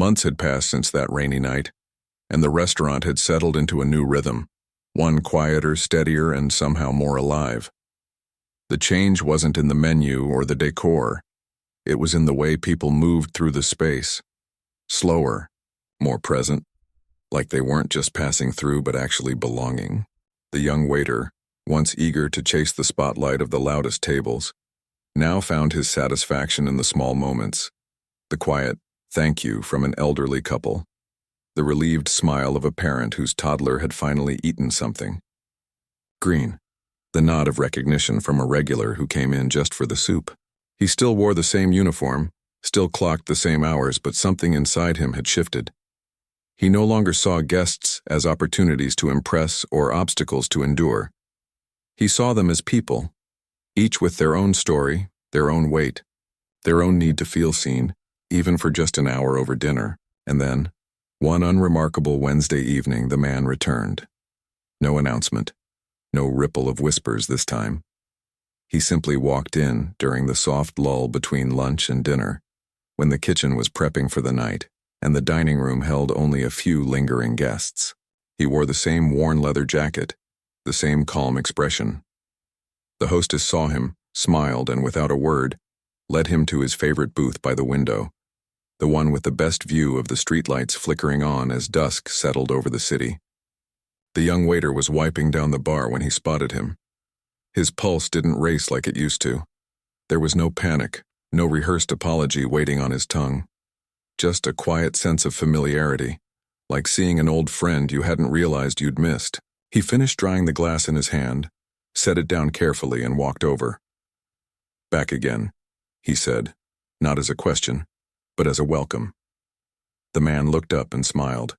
Months had passed since that rainy night, and the restaurant had settled into a new rhythm, one quieter, steadier, and somehow more alive. The change wasn't in the menu or the decor. It was in the way people moved through the space. Slower, more present, like they weren't just passing through but actually belonging. The young waiter, once eager to chase the spotlight of the loudest tables, now found his satisfaction in the small moments. The quiet thank you from an elderly couple. The relieved smile of a parent whose toddler had finally eaten something. Green. The nod of recognition from a regular who came in just for the soup. He still wore the same uniform, still clocked the same hours, but something inside him had shifted. He no longer saw guests as opportunities to impress or obstacles to endure. He saw them as people, each with their own story, their own weight, their own need to feel seen, even for just an hour over dinner. And then, one unremarkable Wednesday evening, the man returned. No announcement, no ripple of whispers this time. He simply walked in during the soft lull between lunch and dinner, when the kitchen was prepping for the night, and the dining room held only a few lingering guests. He wore the same worn leather jacket, the same calm expression. The hostess saw him, smiled, and without a word, led him to his favorite booth by the window, the one with the best view of the streetlights flickering on as dusk settled over the city. The young waiter was wiping down the bar when he spotted him. His pulse didn't race like it used to. There was no panic, no rehearsed apology waiting on his tongue. Just a quiet sense of familiarity, like seeing an old friend you hadn't realized you'd missed. He finished drying the glass in his hand, set it down carefully, and walked over. "Back again," he said, not as a question, but as a welcome. The man looked up and smiled.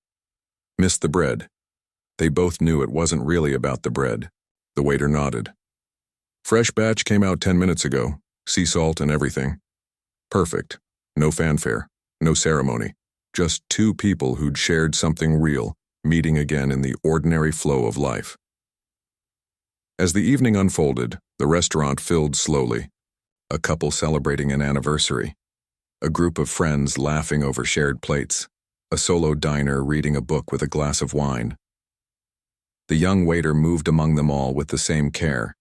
"Missed the bread." They both knew it wasn't really about the bread. The waiter nodded. "Fresh batch came out 10 minutes ago, sea salt and everything. Perfect. No fanfare, no ceremony. Just two people who'd shared something real, meeting again in the ordinary flow of life." As the evening unfolded, the restaurant filled slowly. A couple celebrating an anniversary. A group of friends laughing over shared plates. A solo diner reading a book with a glass of wine. The young waiter moved among them all with the same care,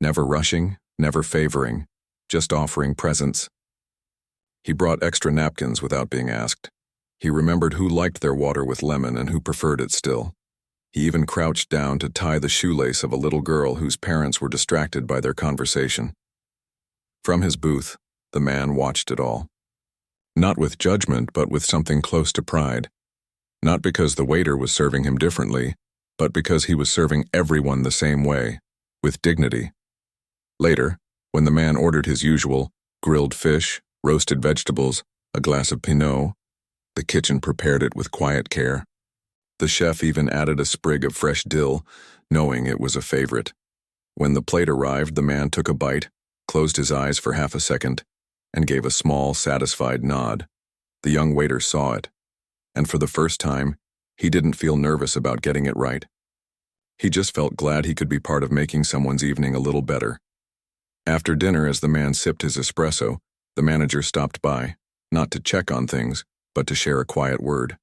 never rushing, never favoring, just offering presence. He brought extra napkins without being asked. He remembered who liked their water with lemon and who preferred it still. He even crouched down to tie the shoelace of a little girl whose parents were distracted by their conversation. From his booth, the man watched it all. Not with judgment, but with something close to pride. Not because the waiter was serving him differently, but because he was serving everyone the same way, with dignity. Later, when the man ordered his usual grilled fish, roasted vegetables, a glass of Pinot, the kitchen prepared it with quiet care. The chef even added a sprig of fresh dill, knowing it was a favorite. When the plate arrived, the man took a bite, closed his eyes for half a second, and gave a small, satisfied nod. The young waiter saw it, and for the first time, he didn't feel nervous about getting it right. He just felt glad he could be part of making someone's evening a little better. After dinner, as the man sipped his espresso, the manager stopped by, not to check on things, but to share a quiet word.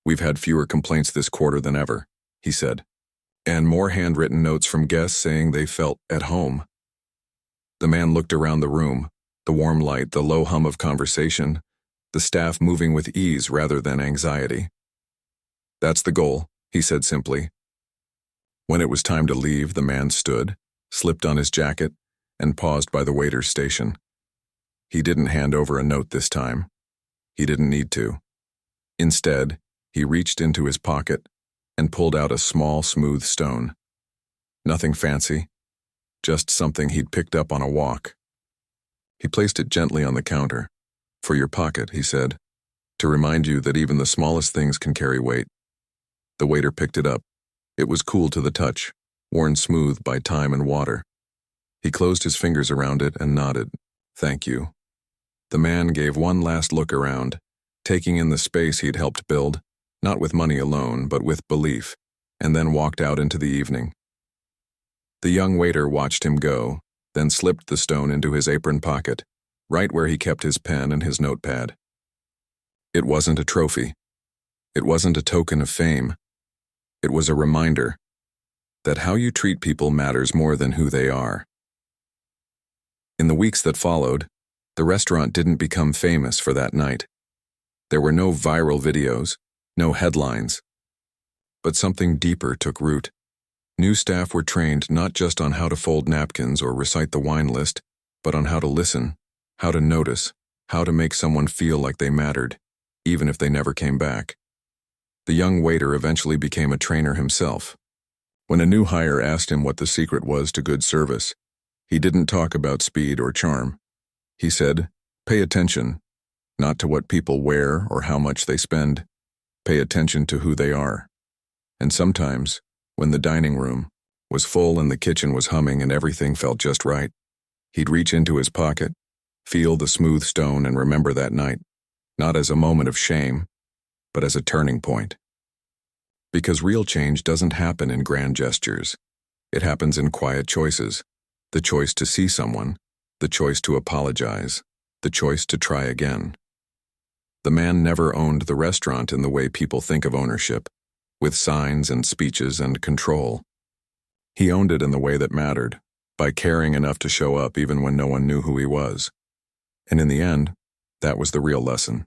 "We've had fewer complaints this quarter than ever," he said, "and more handwritten notes from guests saying they felt at home." The man looked around the room, the warm light, the low hum of conversation, the staff moving with ease rather than anxiety. "That's the goal," he said simply. When it was time to leave, the man stood, slipped on his jacket, and paused by the waiter's station. He didn't hand over a note this time. He didn't need to. Instead, he reached into his pocket and pulled out a small, smooth stone. Nothing fancy, just something he'd picked up on a walk. He placed it gently on the counter. "For your pocket," he said, "to remind you that even the smallest things can carry weight." The waiter picked it up. It was cool to the touch, worn smooth by time and water. He closed his fingers around it and nodded. "Thank you." The man gave one last look around, taking in the space he'd helped build, not with money alone, but with belief, and then walked out into the evening. The young waiter watched him go, then slipped the stone into his apron pocket, right where he kept his pen and his notepad. It wasn't a trophy. It wasn't a token of fame. It was a reminder that how you treat people matters more than who they are. In the weeks that followed, the restaurant didn't become famous for that night. There were no viral videos, no headlines. But something deeper took root. New staff were trained not just on how to fold napkins or recite the wine list, but on how to listen, how to notice, how to make someone feel like they mattered, even if they never came back. The young waiter eventually became a trainer himself. When a new hire asked him what the secret was to good service, he didn't talk about speed or charm. He said, "Pay attention, not to what people wear or how much they spend. Pay attention to who they are." And sometimes, when the dining room was full and the kitchen was humming and everything felt just right, he'd reach into his pocket, feel the smooth stone and remember that night, not as a moment of shame, but as a turning point. Because real change doesn't happen in grand gestures. It happens in quiet choices. The choice to see someone, the choice to apologize, the choice to try again. The man never owned the restaurant in the way people think of ownership, with signs and speeches and control. He owned it in the way that mattered, by caring enough to show up even when no one knew who he was. And in the end, that was the real lesson.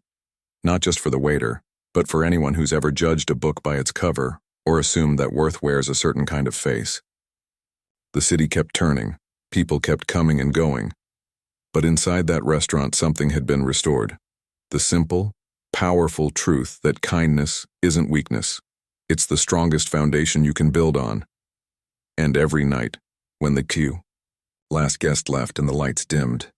Not just for the waiter, but for anyone who's ever judged a book by its cover or assumed that worth wears a certain kind of face. The city kept turning, people kept coming and going, but inside that restaurant something had been restored. The simple, powerful truth that kindness isn't weakness. It's the strongest foundation you can build on. And every night, when the last guest left and the lights dimmed,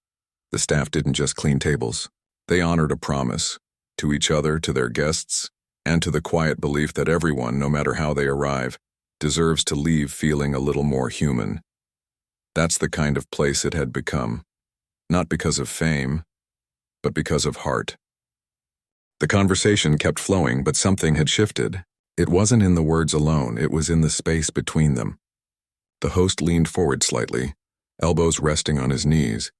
the staff didn't just clean tables. They honored a promise, to each other, to their guests, and to the quiet belief that everyone, no matter how they arrive, deserves to leave feeling a little more human. That's the kind of place it had become, not because of fame, but because of heart. The conversation kept flowing, but something had shifted. It wasn't in the words alone, it was in the space between them. The host leaned forward slightly, elbows resting on his knees.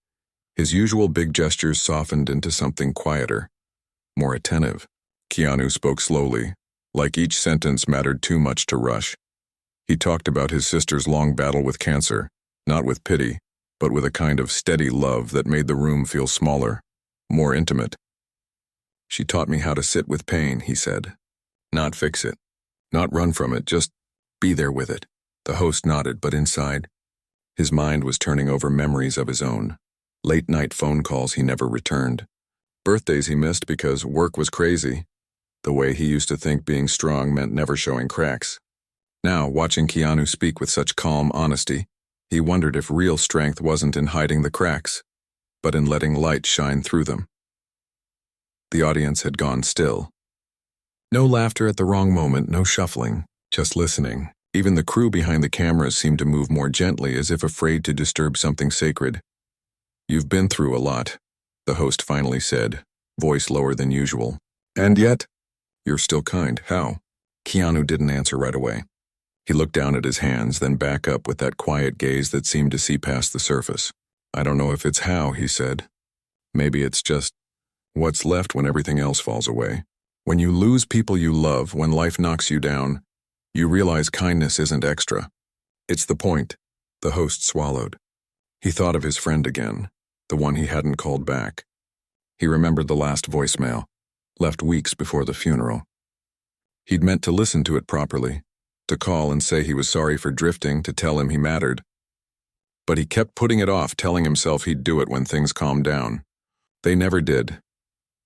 His usual big gestures softened into something quieter, more attentive. Keanu spoke slowly, like each sentence mattered too much to rush. He talked about his sister's long battle with cancer, not with pity, but with a kind of steady love that made the room feel smaller, more intimate. "She taught me how to sit with pain," he said. "Not fix it, not run from it, just be there with it." The host nodded, but inside, his mind was turning over memories of his own. Late-night phone calls he never returned. Birthdays he missed because work was crazy. The way he used to think being strong meant never showing cracks. Now, watching Keanu speak with such calm honesty, he wondered if real strength wasn't in hiding the cracks, but in letting light shine through them. The audience had gone still. No laughter at the wrong moment, no shuffling, just listening. Even the crew behind the cameras seemed to move more gently, as if afraid to disturb something sacred. "You've been through a lot," the host finally said, voice lower than usual. "And yet, you're still kind. How?" Keanu didn't answer right away. He looked down at his hands, then back up with that quiet gaze that seemed to see past the surface. "I don't know if it's how," he said. "Maybe it's just what's left when everything else falls away. When you lose people you love, when life knocks you down, you realize kindness isn't extra. It's the point." The host swallowed. He thought of his friend again, the one he hadn't called back. He remembered the last voicemail, left weeks before the funeral. He'd meant to listen to it properly, to call and say he was sorry for drifting, to tell him he mattered. But he kept putting it off, telling himself he'd do it when things calmed down. They never did.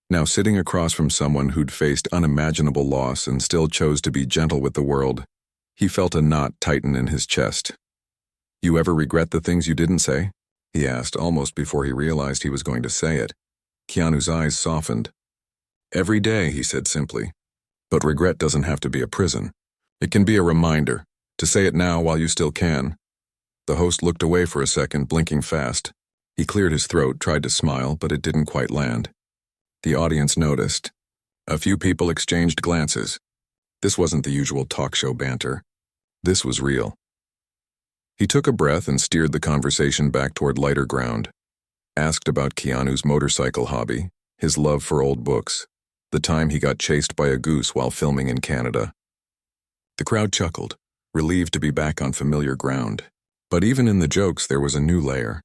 Now, sitting across from someone who'd faced unimaginable loss and still chose to be gentle with the world, he felt a knot tighten in his chest. "You ever regret the things you didn't say?" he asked, almost before he realized he was going to say it. Keanu's eyes softened. "Every day," he said simply. "But regret doesn't have to be a prison. It can be a reminder, to say it now while you still can." The host looked away for a second, blinking fast. He cleared his throat, tried to smile, but it didn't quite land. The audience noticed. A few people exchanged glances. This wasn't the usual talk show banter. This was real. He took a breath and steered the conversation back toward lighter ground. Asked about Keanu's motorcycle hobby, his love for old books, The time he got chased by a goose while filming in Canada. The crowd chuckled, relieved to be back on familiar ground. But even in the jokes there was a new layer.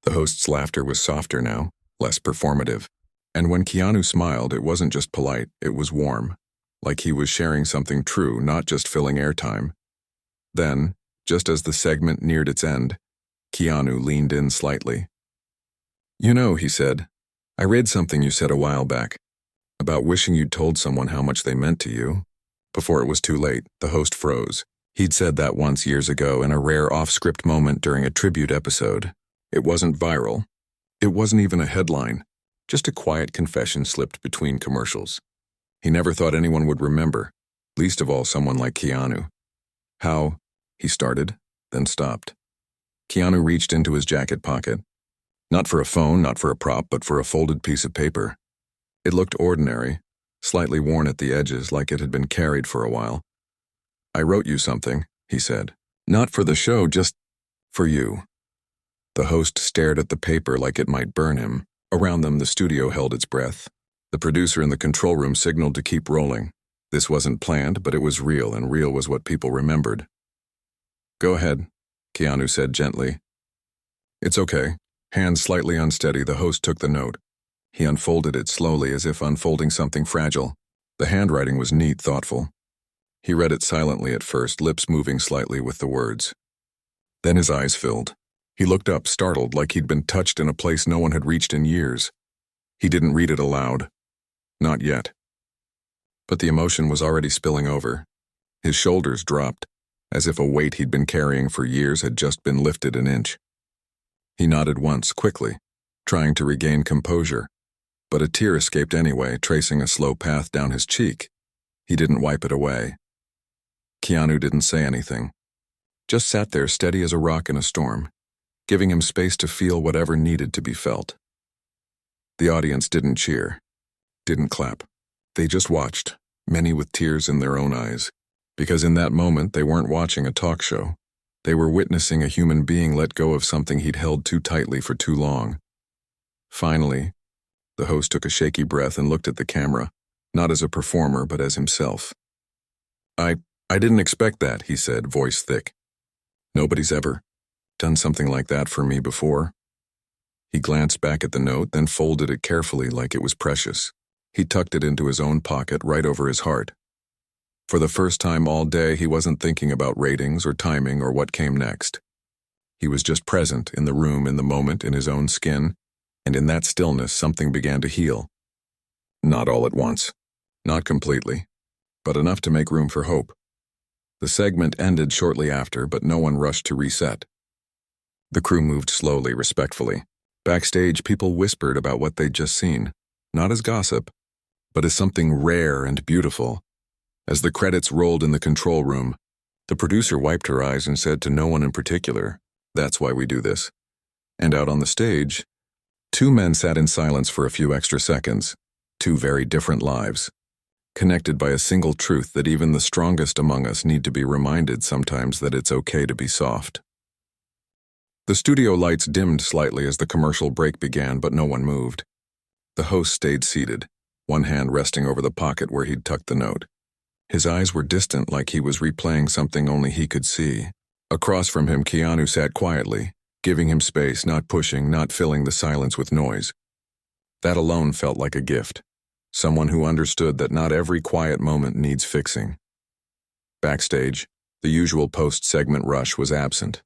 The host's laughter was softer now, less performative. And when Keanu smiled, it wasn't just polite, it was warm. Like he was sharing something true, not just filling airtime. Then, just as the segment neared its end, Keanu leaned in slightly. "You know," he said, "I read something you said a while back, about wishing you'd told someone how much they meant to you." Before it was too late, the host froze. He'd said that once years ago in a rare off-script moment during a tribute episode. It wasn't viral. It wasn't even a headline. Just a quiet confession slipped between commercials. He never thought anyone would remember, least of all someone like Keanu. "How?" he started, then stopped. Keanu reached into his jacket pocket. Not for a phone, not for a prop, but for a folded piece of paper. It looked ordinary, slightly worn at the edges like it had been carried for a while. "I wrote you something," he said. "Not for the show, just for you." The host stared at the paper like it might burn him. Around them, the studio held its breath. The producer in the control room signaled to keep rolling. This wasn't planned, but it was real, and real was what people remembered. "Go ahead," Keanu said gently. "It's okay." Hands slightly unsteady, the host took the note. He unfolded it slowly as if unfolding something fragile. The handwriting was neat, thoughtful. He read it silently at first, lips moving slightly with the words. Then his eyes filled. He looked up, startled, like he'd been touched in a place no one had reached in years. He didn't read it aloud. Not yet. But the emotion was already spilling over. His shoulders dropped, as if a weight he'd been carrying for years had just been lifted an inch. He nodded once, quickly, trying to regain composure. But a tear escaped anyway, tracing a slow path down his cheek. He didn't wipe it away. Keanu didn't say anything. Just sat there steady as a rock in a storm, giving him space to feel whatever needed to be felt. The audience didn't cheer, didn't clap. They just watched, many with tears in their own eyes. Because in that moment, they weren't watching a talk show. They were witnessing a human being let go of something he'd held too tightly for too long. Finally, the host took a shaky breath and looked at the camera, not as a performer, but as himself. I didn't expect that, he said, voice thick. Nobody's ever done something like that for me before. He glanced back at the note, then folded it carefully like it was precious. He tucked it into his own pocket right over his heart. For the first time all day, he wasn't thinking about ratings or timing or what came next. He was just present in the room, in the moment, in his own skin, and in that stillness something began to heal. Not all at once, not completely, but enough to make room for hope. The segment ended shortly after, but no one rushed to reset. The crew moved slowly, respectfully. Backstage, people whispered about what they'd just seen, not as gossip, but as something rare and beautiful. As the credits rolled in the control room, the producer wiped her eyes and said to no one in particular, "That's why we do this." And out on the stage, two men sat in silence for a few extra seconds, two very different lives, connected by a single truth that even the strongest among us need to be reminded sometimes that it's okay to be soft. The studio lights dimmed slightly as the commercial break began, but no one moved. The host stayed seated, one hand resting over the pocket where he'd tucked the note. His eyes were distant, like he was replaying something only he could see. Across from him, Keanu sat quietly, giving him space, not pushing, not filling the silence with noise. That alone felt like a gift. Someone who understood that not every quiet moment needs fixing. Backstage, the usual post-segment rush was absent.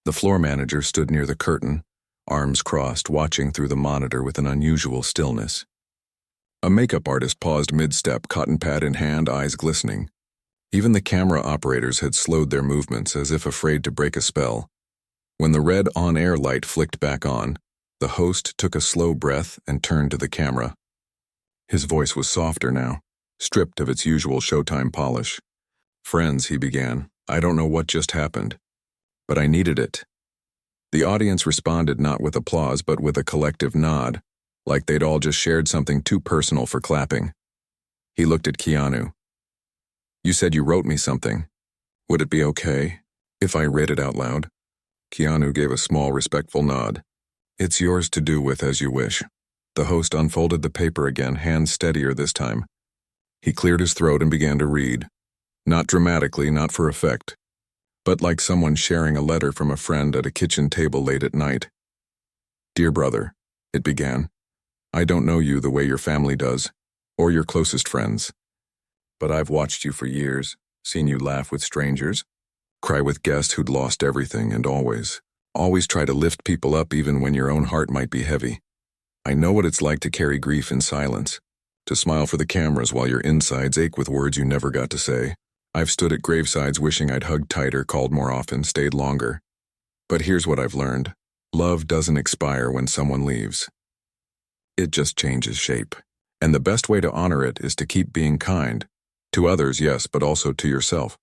The floor manager stood near the curtain, arms crossed, watching through the monitor with an unusual stillness. A makeup artist paused mid-step, cotton pad in hand, eyes glistening. Even the camera operators had slowed their movements, as if afraid to break a spell. When the red on-air light flicked back on, the host took a slow breath and turned to the camera. His voice was softer now, stripped of its usual Showtime polish. "Friends," he began, "I don't know what just happened, but I needed it." The audience responded not with applause, but with a collective nod, like they'd all just shared something too personal for clapping. He looked at Keanu. "You said you wrote me something. Would it be okay if I read it out loud?" Keanu gave a small, respectful nod. "It's yours to do with as you wish." The host unfolded the paper again, hands steadier this time. He cleared his throat and began to read. Not dramatically, not for effect, but like someone sharing a letter from a friend at a kitchen table late at night. Dear brother, it began, I don't know you the way your family does, or your closest friends. But I've watched you for years, seen you laugh with strangers, cry with guests who'd lost everything, and always try to lift people up even when your own heart might be heavy. I know what it's like to carry grief in silence, to smile for the cameras while your insides ache with words you never got to say. I've stood at gravesides wishing I'd hugged tighter, called more often, stayed longer. But here's what I've learned. Love doesn't expire when someone leaves. It just changes shape. And the best way to honor it is to keep being kind. To others, yes, but also to yourself.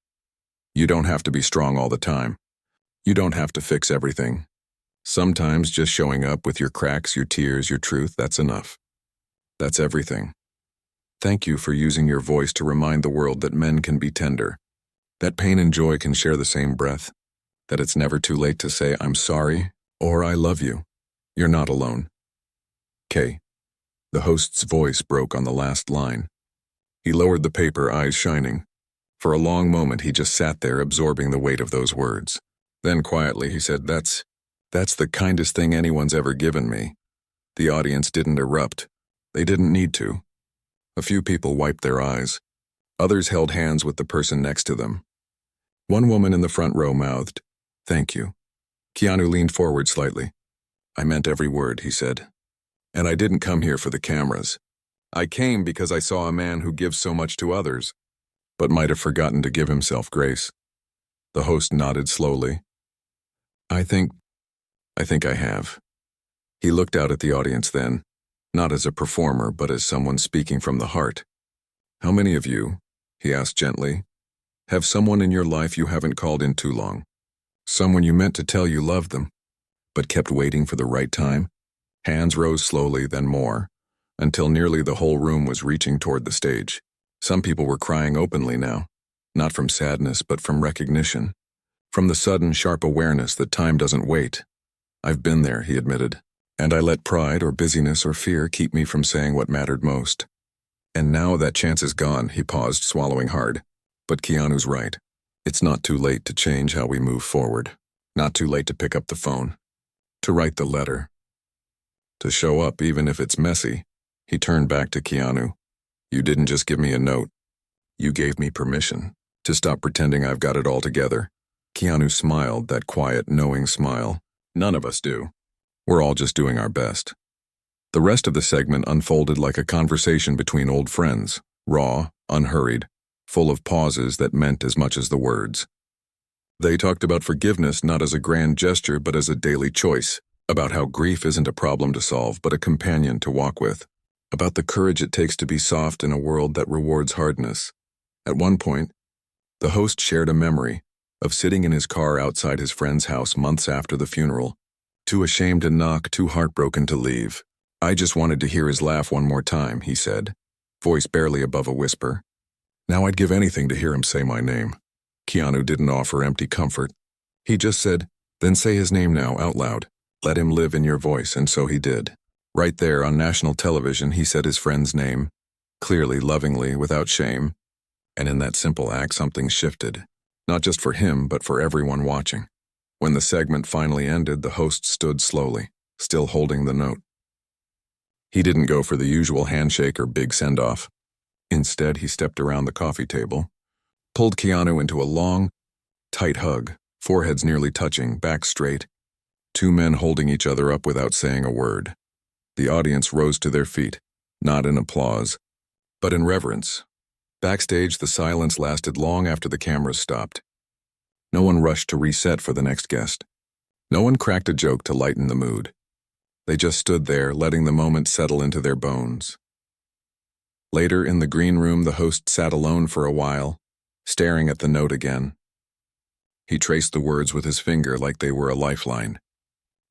You don't have to be strong all the time. You don't have to fix everything. Sometimes just showing up with your cracks, your tears, your truth, that's enough. That's everything. Thank you for using your voice to remind the world that men can be tender, that pain and joy can share the same breath, that it's never too late to say, I'm sorry, or I love you. You're not alone. K. The host's voice broke on the last line. He lowered the paper, eyes shining. For a long moment he just sat there absorbing the weight of those words. Then quietly he said, That's the kindest thing anyone's ever given me. The audience didn't erupt. They didn't need to. A few people wiped their eyes. Others held hands with the person next to them. One woman in the front row mouthed, Thank you. Keanu leaned forward slightly. I meant every word, he said. And I didn't come here for the cameras. I came because I saw a man who gives so much to others, but might have forgotten to give himself grace. The host nodded slowly. I think I have. He looked out at the audience then, not as a performer, but as someone speaking from the heart. How many of you, he asked gently, have someone in your life you haven't called in too long? Someone you meant to tell you loved them, but kept waiting for the right time? Hands rose slowly, then more, until nearly the whole room was reaching toward the stage. Some people were crying openly now, not from sadness, but from recognition, from the sudden, sharp awareness that time doesn't wait. I've been there, he admitted, and I let pride or busyness or fear keep me from saying what mattered most. And now that chance is gone, he paused, swallowing hard. But Keanu's right. It's not too late to change how we move forward. Not too late to pick up the phone, to write the letter, to show up even if it's messy. He turned back to Keanu. You didn't just give me a note. You gave me permission to stop pretending I've got it all together. Keanu smiled, that quiet, knowing smile. None of us do. We're all just doing our best. The rest of the segment unfolded like a conversation between old friends, raw, unhurried, full of pauses that meant as much as the words. They talked about forgiveness not as a grand gesture but as a daily choice, about how grief isn't a problem to solve but a companion to walk with, about the courage it takes to be soft in a world that rewards hardness. At one point, the host shared a memory of sitting in his car outside his friend's house months after the funeral, too ashamed to knock, too heartbroken to leave. I just wanted to hear his laugh one more time, he said, voice barely above a whisper. Now I'd give anything to hear him say my name. Keanu didn't offer empty comfort. He just said, then say his name now, out loud. Let him live in your voice, and so he did. Right there on national television, he said his friend's name, clearly, lovingly, without shame. And in that simple act, something shifted. Not just for him, but for everyone watching. When the segment finally ended, the host stood slowly, still holding the note. He didn't go for the usual handshake or big send-off. Instead, he stepped around the coffee table, pulled Keanu into a long, tight hug, foreheads nearly touching, backs straight, two men holding each other up without saying a word. The audience rose to their feet, not in applause, but in reverence. Backstage, the silence lasted long after the cameras stopped. No one rushed to reset for the next guest. No one cracked a joke to lighten the mood. They just stood there, letting the moment settle into their bones. Later, in the green room, the host sat alone for a while, staring at the note again. He traced the words with his finger like they were a lifeline.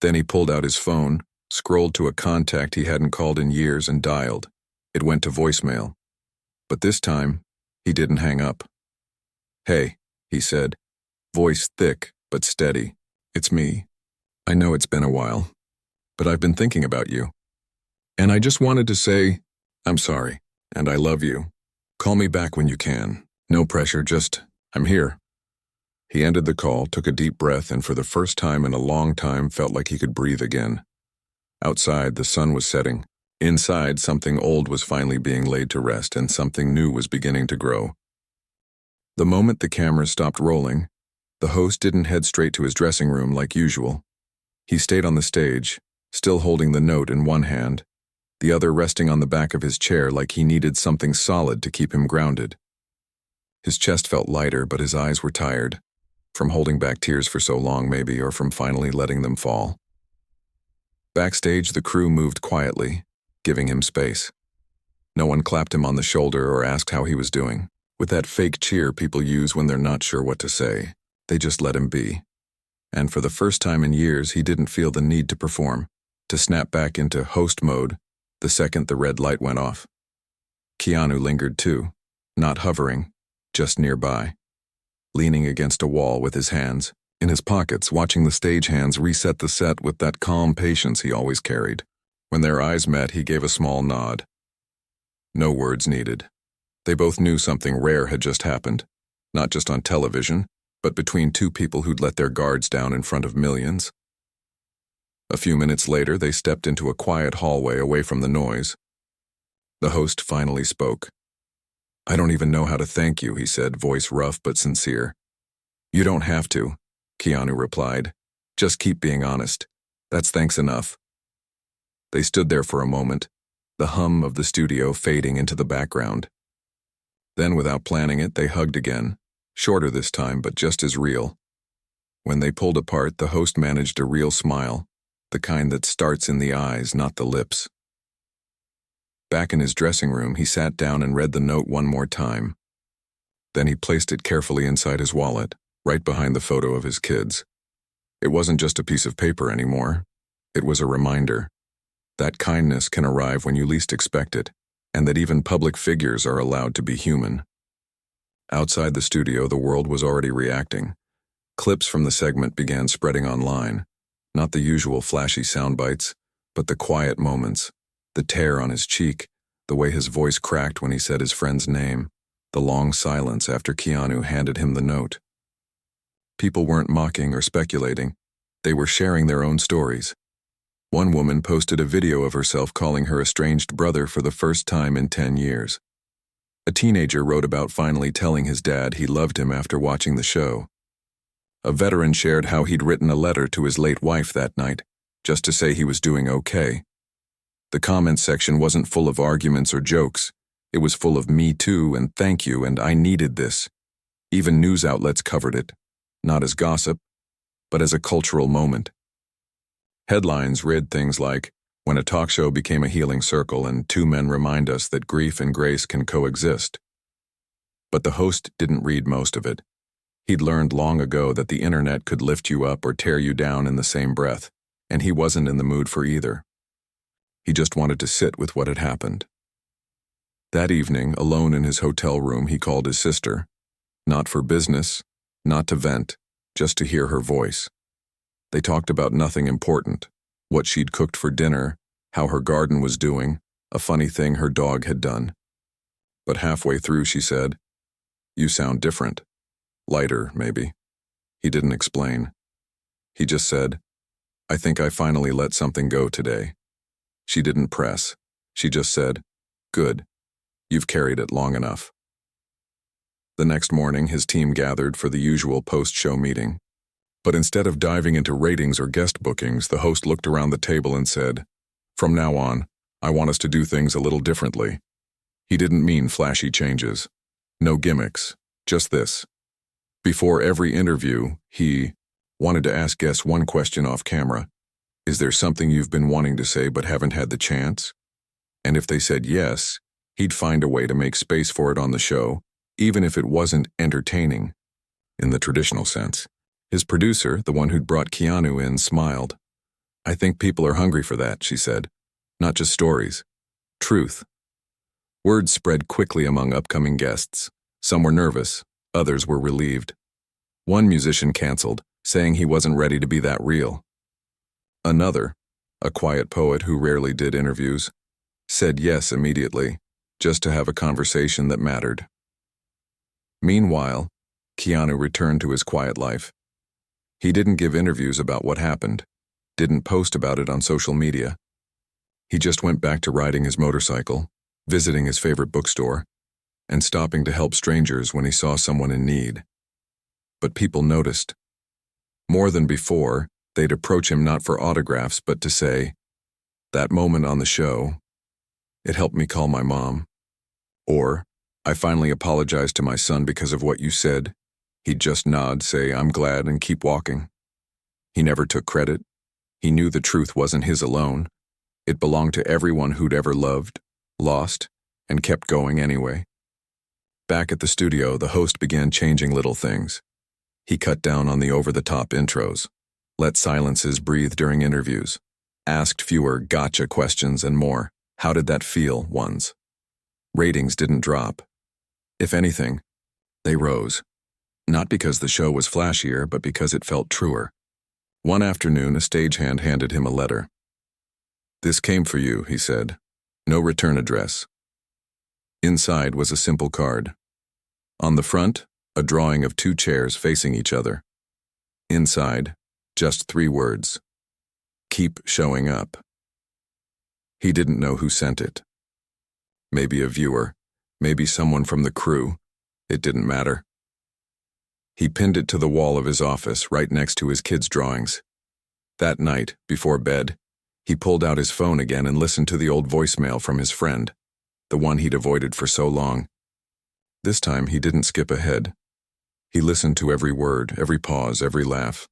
Then he pulled out his phone, scrolled to a contact he hadn't called in years, and dialed. It went to voicemail. But this time, he didn't hang up. Hey, he said, voice thick but steady. It's me. I know it's been a while, but I've been thinking about you. And I just wanted to say, I'm sorry, and I love you. Call me back when you can. No pressure, just, I'm here. He ended the call, took a deep breath, and for the first time in a long time felt like he could breathe again. Outside, the sun was setting. Inside, something old was finally being laid to rest, and something new was beginning to grow. The moment the cameras stopped rolling, the host didn't head straight to his dressing room like usual. He stayed on the stage, still holding the note in one hand, the other resting on the back of his chair like he needed something solid to keep him grounded. His chest felt lighter, but his eyes were tired, from holding back tears for so long maybe, or from finally letting them fall. Backstage, the crew moved quietly, giving him space. No one clapped him on the shoulder or asked how he was doing. With that fake cheer people use when they're not sure what to say, they just let him be. And for the first time in years, he didn't feel the need to perform, to snap back into host mode the second the red light went off. Keanu lingered too, not hovering, just nearby, leaning against a wall with his hands in his pockets, watching the stagehands reset the set with that calm patience he always carried. When their eyes met, he gave a small nod. No words needed. They both knew something rare had just happened, not just on television, but between two people who'd let their guards down in front of millions. A few minutes later, they stepped into a quiet hallway away from the noise. The host finally spoke. I don't even know how to thank you, he said, voice rough but sincere. You don't have to, Keanu replied. Just keep being honest. That's thanks enough. They stood there for a moment, the hum of the studio fading into the background. Then, without planning it, they hugged again, shorter this time, but just as real. When they pulled apart, the host managed a real smile, the kind that starts in the eyes, not the lips. Back in his dressing room, he sat down and read the note one more time. Then he placed it carefully inside his wallet, right behind the photo of his kids. It wasn't just a piece of paper anymore. It was a reminder that kindness can arrive when you least expect it, and that even public figures are allowed to be human. Outside the studio, the world was already reacting. Clips from the segment began spreading online, not the usual flashy sound bites, but the quiet moments, the tear on his cheek, the way his voice cracked when he said his friend's name, the long silence after Keanu handed him the note. People weren't mocking or speculating. They were sharing their own stories. One woman posted a video of herself calling her estranged brother for the first time in 10 years. A teenager wrote about finally telling his dad he loved him after watching the show. A veteran shared how he'd written a letter to his late wife that night, just to say he was doing okay. The comments section wasn't full of arguments or jokes. It was full of me too and thank you and I needed this. Even news outlets covered it, not as gossip, but as a cultural moment. Headlines read things like, when a talk show became a healing circle and two men remind us that grief and grace can coexist. But the host didn't read most of it. He'd learned long ago that the internet could lift you up or tear you down in the same breath, and he wasn't in the mood for either. He just wanted to sit with what had happened. That evening, alone in his hotel room, he called his sister. Not for business, not to vent, just to hear her voice. They talked about nothing important, what she'd cooked for dinner, how her garden was doing, a funny thing her dog had done. But halfway through she said, "You sound different. Lighter, maybe." He didn't explain. He just said, "I think I finally let something go today." She didn't press. She just said, "Good. You've carried it long enough." The next morning, his team gathered for the usual post-show meeting. But instead of diving into ratings or guest bookings, the host looked around the table and said, "From now on, I want us to do things a little differently." He didn't mean flashy changes. No gimmicks, just this. Before every interview, he wanted to ask guests one question off camera. Is there something you've been wanting to say but haven't had the chance? And if they said yes, he'd find a way to make space for it on the show, even if it wasn't entertaining, in the traditional sense. His producer, the one who'd brought Keanu in, smiled. "I think people are hungry for that," she said. "Not just stories. Truth." Word spread quickly among upcoming guests. Some were nervous, others were relieved. One musician canceled, saying he wasn't ready to be that real. Another, a quiet poet who rarely did interviews, said yes immediately, just to have a conversation that mattered. Meanwhile, Keanu returned to his quiet life. He didn't give interviews about what happened, didn't post about it on social media. He just went back to riding his motorcycle, visiting his favorite bookstore, and stopping to help strangers when he saw someone in need. But people noticed. More than before, they'd approach him not for autographs but to say, "That moment on the show, it helped me call my mom." Or, "I finally apologized to my son because of what you said." He'd just nod, say, "I'm glad," and keep walking. He never took credit. He knew the truth wasn't his alone. It belonged to everyone who'd ever loved, lost, and kept going anyway. Back at the studio, the host began changing little things. He cut down on the over-the-top intros, let silences breathe during interviews, asked fewer gotcha questions and more "how did that feel" ones. Ratings didn't drop. If anything, they rose. Not because the show was flashier, but because it felt truer. One afternoon, a stagehand handed him a letter. "This came for you," he said. "No return address." Inside was a simple card. On the front, a drawing of two chairs facing each other. Inside, just 3 words. "Keep showing up." He didn't know who sent it. Maybe a viewer, maybe someone from the crew. It didn't matter. He pinned it to the wall of his office, right next to his kids' drawings. That night, before bed, he pulled out his phone again and listened to the old voicemail from his friend, the one he'd avoided for so long. This time, he didn't skip ahead. He listened to every word, every pause, every laugh.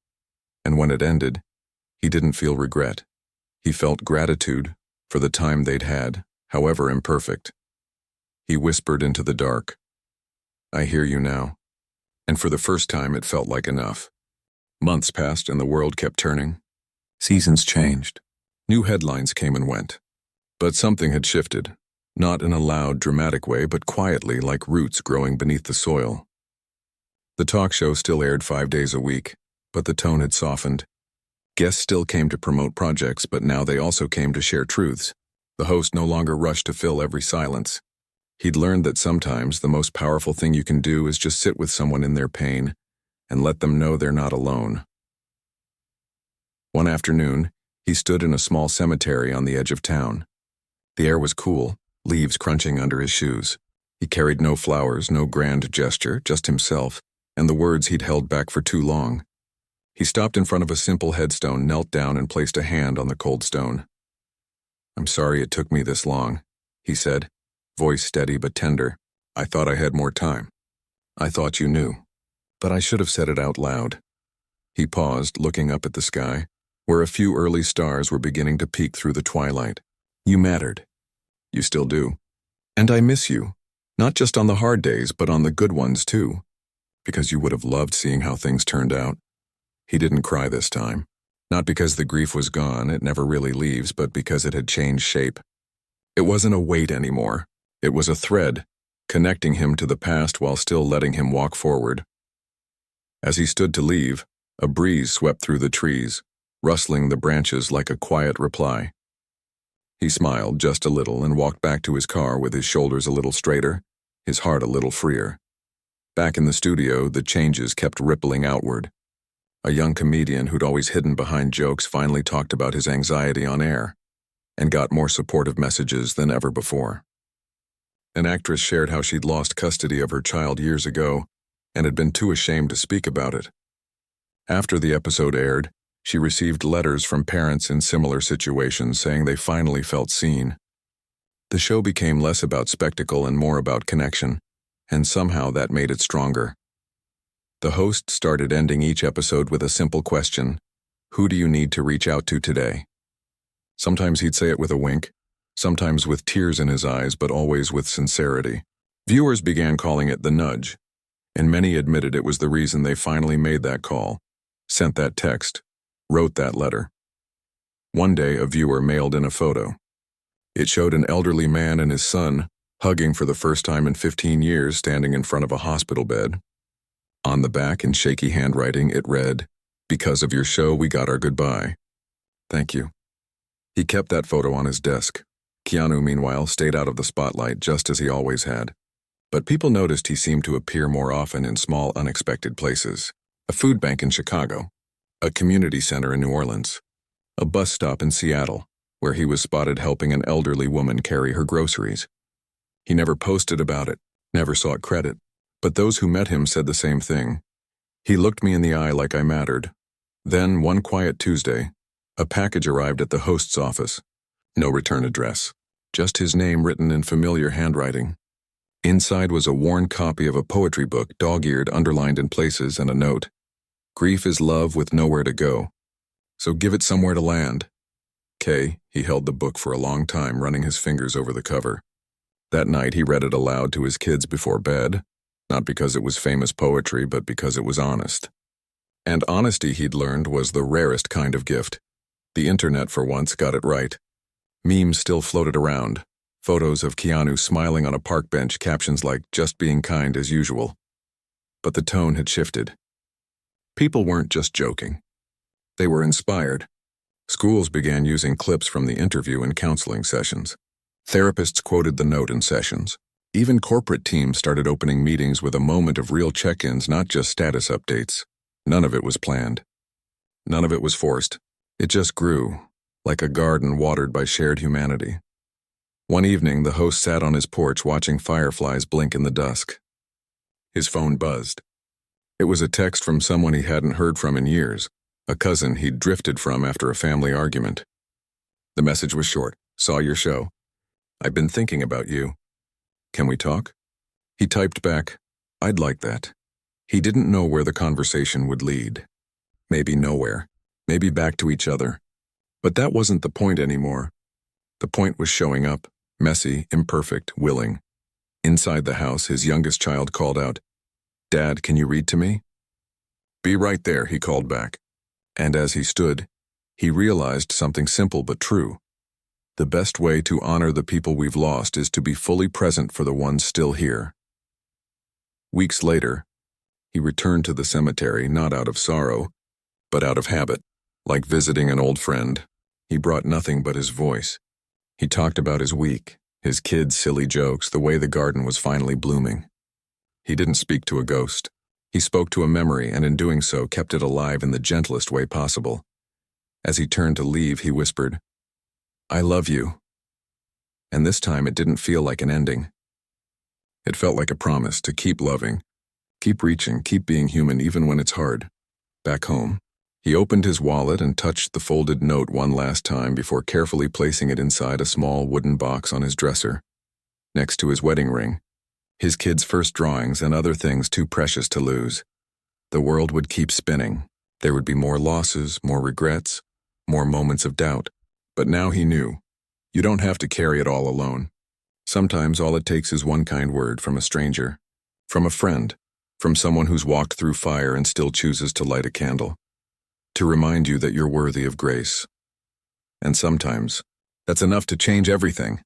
And when it ended, he didn't feel regret. He felt gratitude for the time they'd had, however imperfect. He whispered into the dark, "I hear you now." And for the first time, it felt like enough. Months passed and the world kept turning. Seasons changed. New headlines came and went. But something had shifted, not in a loud, dramatic way, but quietly, like roots growing beneath the soil. The talk show still aired 5 days a week, but the tone had softened. Guests still came to promote projects, but now they also came to share truths. The host no longer rushed to fill every silence. He'd learned that sometimes the most powerful thing you can do is just sit with someone in their pain and let them know they're not alone. One afternoon, he stood in a small cemetery on the edge of town. The air was cool, leaves crunching under his shoes. He carried no flowers, no grand gesture, just himself, and the words he'd held back for too long. He stopped in front of a simple headstone, knelt down, and placed a hand on the cold stone. "I'm sorry it took me this long," he said, voice steady but tender. "I thought I had more time. I thought you knew. But I should have said it out loud." He paused, looking up at the sky, where a few early stars were beginning to peek through the twilight. "You mattered. You still do. And I miss you, not just on the hard days, but on the good ones too, because you would have loved seeing how things turned out." He didn't cry this time. Not because the grief was gone, it never really leaves, but because it had changed shape. It wasn't a weight anymore. It was a thread, connecting him to the past while still letting him walk forward. As he stood to leave, a breeze swept through the trees, rustling the branches like a quiet reply. He smiled just a little and walked back to his car with his shoulders a little straighter, his heart a little freer. Back in the studio, the changes kept rippling outward. A young comedian who'd always hidden behind jokes finally talked about his anxiety on air and got more supportive messages than ever before. An actress shared how she'd lost custody of her child years ago and had been too ashamed to speak about it. After the episode aired, she received letters from parents in similar situations saying they finally felt seen. The show became less about spectacle and more about connection, and somehow that made it stronger. The host started ending each episode with a simple question: "Who do you need to reach out to today?" Sometimes he'd say it with a wink, sometimes with tears in his eyes, but always with sincerity. Viewers began calling it the nudge, and many admitted it was the reason they finally made that call, sent that text, wrote that letter. One day, a viewer mailed in a photo. It showed an elderly man and his son hugging for the first time in 15 years, standing in front of a hospital bed. On the back, in shaky handwriting, it read, "Because of your show, we got our goodbye. Thank you." He kept that photo on his desk, Keanu, meanwhile, stayed out of the spotlight just as he always had. But people noticed he seemed to appear more often in small, unexpected places. A food bank in Chicago, a community center in New Orleans, a bus stop in Seattle, where he was spotted helping an elderly woman carry her groceries. He never posted about it, never sought credit, but those who met him said the same thing. He looked me in the eye like I mattered. Then, one quiet Tuesday, a package arrived at the host's office. No return address, just his name written in familiar handwriting. Inside was a worn copy of a poetry book, dog-eared, underlined in places, and a note. Grief is love with nowhere to go, so give it somewhere to land. He held the book for a long time, running his fingers over the cover. That night he read it aloud to his kids before bed, not because it was famous poetry, but because it was honest. And honesty, he'd learned, was the rarest kind of gift. The internet, for once, got it right. Memes still floated around. Photos of Keanu smiling on a park bench, captions like, "just being kind as usual." But the tone had shifted. People weren't just joking. They were inspired. Schools began using clips from the interview in counseling sessions. Therapists quoted the note in sessions. Even corporate teams started opening meetings with a moment of real check-ins, not just status updates. None of it was planned. None of it was forced. It just grew, like a garden watered by shared humanity. One evening, the host sat on his porch watching fireflies blink in the dusk. His phone buzzed. It was a text from someone he hadn't heard from in years, a cousin he'd drifted from after a family argument. The message was short. "Saw your show. I've been thinking about you. Can we talk?" He typed back, "I'd like that." He didn't know where the conversation would lead. Maybe nowhere. Maybe back to each other. But that wasn't the point anymore. The point was showing up, messy, imperfect, willing. Inside the house, his youngest child called out, "Dad, can you read to me?" "Be right there," he called back. And as he stood, he realized something simple but true. The best way to honor the people we've lost is to be fully present for the ones still here. Weeks later, he returned to the cemetery, not out of sorrow, but out of habit. Like visiting an old friend, he brought nothing but his voice. He talked about his week, his kids' silly jokes, the way the garden was finally blooming. He didn't speak to a ghost. He spoke to a memory, and in doing so kept it alive in the gentlest way possible. As he turned to leave, he whispered, "I love you." And this time it didn't feel like an ending. It felt like a promise to keep loving, keep reaching, keep being human even when it's hard. Back home, he opened his wallet and touched the folded note one last time before carefully placing it inside a small wooden box on his dresser, next to his wedding ring, his kids' first drawings, and other things too precious to lose. The world would keep spinning. There would be more losses, more regrets, more moments of doubt. But now he knew. You don't have to carry it all alone. Sometimes all it takes is one kind word from a stranger, from a friend, from someone who's walked through fire and still chooses to light a candle, to remind you that you're worthy of grace. And sometimes, that's enough to change everything.